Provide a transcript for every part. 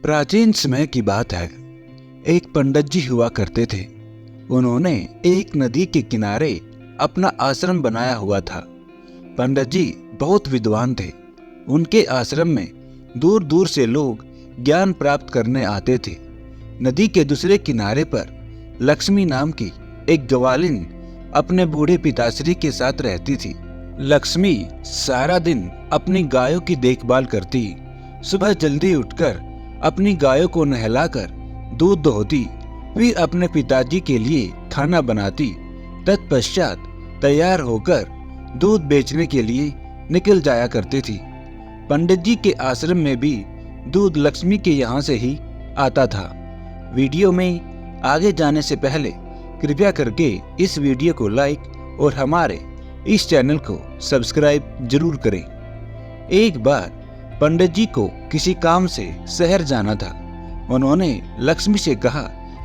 प्राचीन समय की बात है। एक पंडित जी हुआ करते थे। उन्होंने एक नदी के किनारे अपना आश्रम बनाया हुआ था। पंडित जी बहुत विद्वान थे। उनके आश्रम में दूर दूर से लोग ज्ञान प्राप्त करने आते थे। नदी के दूसरे किनारे पर लक्ष्मी नाम की एक ग्वालिन अपने बूढ़े पिताश्री के साथ रहती थी। लक्ष्मी सारा दिन अपनी गायों की देखभाल करती। सुबह जल्दी उठकर अपनी गायों को नहलाकर दूध दोहती, फिर अपने पिताजी के लिए खाना बनाती। तत्पश्चात तैयार होकर दूध बेचने के लिए निकल जाया करती थी। पंडित जी के आश्रम में भी दूध लक्ष्मी के यहाँ से ही आता था। वीडियो में आगे जाने से पहले कृपया करके इस वीडियो को लाइक और हमारे इस चैनल को सब्सक्राइब जरूर करें। एक बार पंडित जी को किसी काम से शहर जाना था। उन्होंने लक्ष्मी से कहा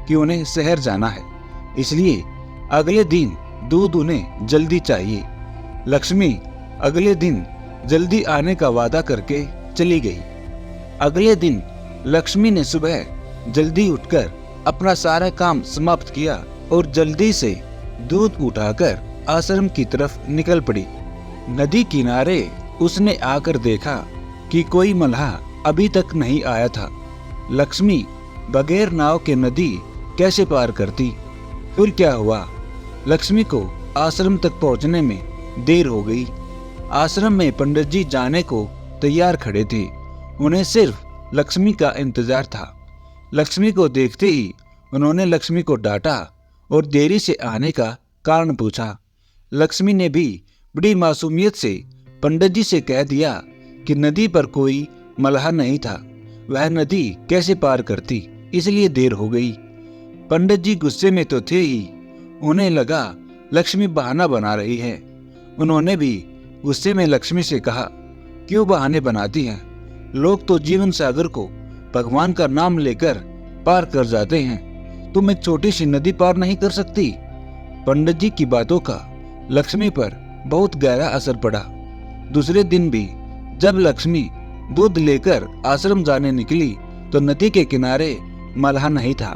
कि उन्हें शहर जाना है, इसलिए अगले दिन दूध उन्हें जल्दी चाहिए। लक्ष्मी अगले दिन जल्दी आने का वादा करके चली गई। अगले दिन लक्ष्मी ने सुबह जल्दी उठकर अपना सारा काम समाप्त किया और जल्दी से दूध उठाकर आश्रम की तरफ निकल पड़ी। नदी किनारे उसने आकर देखा कि कोई मल्लाह अभी तक नहीं आया था। लक्ष्मी बगैर नाव के नदी कैसे पार करती? फिर क्या हुआ? लक्ष्मी को आश्रम तक पहुंचने में देर हो गई। आश्रम में पंडित जी जाने को तैयार खड़े थे। उन्हें सिर्फ लक्ष्मी का इंतजार था। लक्ष्मी को देखते ही उन्होंने लक्ष्मी को डांटा और देरी से आने का कारण पूछा। लक्ष्मी ने भी बड़ी मासूमियत से पंडित जी से कह दिया कि नदी पर कोई मल्लाह नहीं था, वह नदी कैसे पार करती, इसलिए देर हो गई। पंडित जी गुस्से में तो थे ही, उन्हें लगा लक्ष्मी बहाना बना रही है। उन्होंने भी गुस्से में लक्ष्मी से कहा, क्यों बहाने बनाती हैं? लोग तो जीवन सागर को भगवान का नाम लेकर पार कर जाते हैं, तुम एक छोटी सी नदी पार नहीं कर सकती? पंडित जी की बातों का लक्ष्मी पर बहुत गहरा असर पड़ा। दूसरे दिन भी जब लक्ष्मी दूध लेकर आश्रम जाने निकली तो नदी के किनारे मल्लाह नहीं था।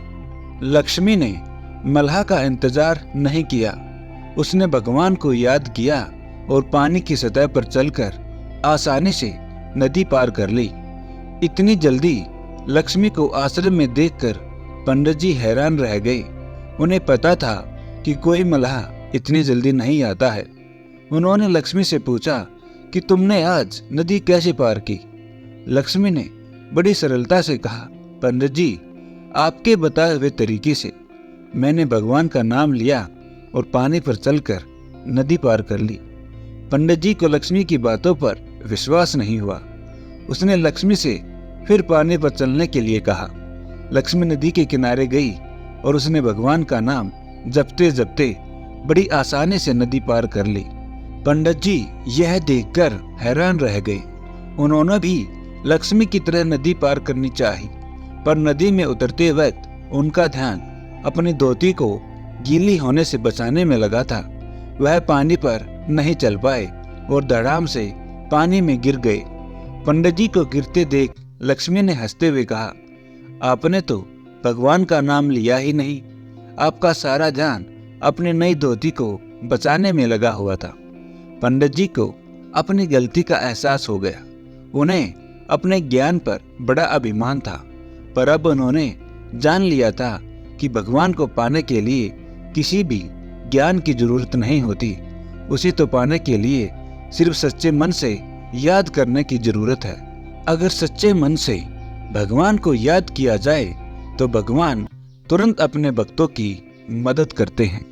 लक्ष्मी ने मल्लाह का इंतजार नहीं किया। उसने भगवान को याद किया और पानी की सतह पर चलकर आसानी से नदी पार कर ली। इतनी जल्दी लक्ष्मी को आश्रम में देखकर पंडित जी हैरान रह गए। उन्हें पता था कि कोई मल्लाह इतनी जल्दी नहीं आता है। उन्होंने लक्ष्मी से पूछा कि तुमने आज नदी कैसे पार की? लक्ष्मी ने बड़ी सरलता से कहा, पंडित जी, आपके बताए हुए तरीके से मैंने भगवान का नाम लिया और पानी पर चलकर नदी पार कर ली। पंडित जी को लक्ष्मी की बातों पर विश्वास नहीं हुआ। उसने लक्ष्मी से फिर पानी पर चलने के लिए कहा। लक्ष्मी नदी के किनारे गई और उसने भगवान का नाम जपते जपते बड़ी आसानी से नदी पार कर ली। पंडित जी यह देखकर हैरान रह गए। उन्होंने भी लक्ष्मी की तरह नदी पार करनी चाही, पर नदी में उतरते वक्त उनका ध्यान अपनी धोती को गीली होने से बचाने में लगा था। वह पानी पर नहीं चल पाए और धड़ाम से पानी में गिर गए। पंडित जी को गिरते देख लक्ष्मी ने हंसते हुए कहा, आपने तो भगवान का नाम लिया ही नहीं, आपका सारा ध्यान अपनी नई धोती को बचाने में लगा हुआ था। पंडित जी को अपनी गलती का एहसास हो गया। उन्हें अपने ज्ञान पर बड़ा अभिमान था, पर अब उन्होंने जान लिया था कि भगवान को पाने के लिए किसी भी ज्ञान की जरूरत नहीं होती। उसे तो पाने के लिए सिर्फ सच्चे मन से याद करने की जरूरत है। अगर सच्चे मन से भगवान को याद किया जाए तो भगवान तुरंत अपने भक्तों की मदद करते हैं।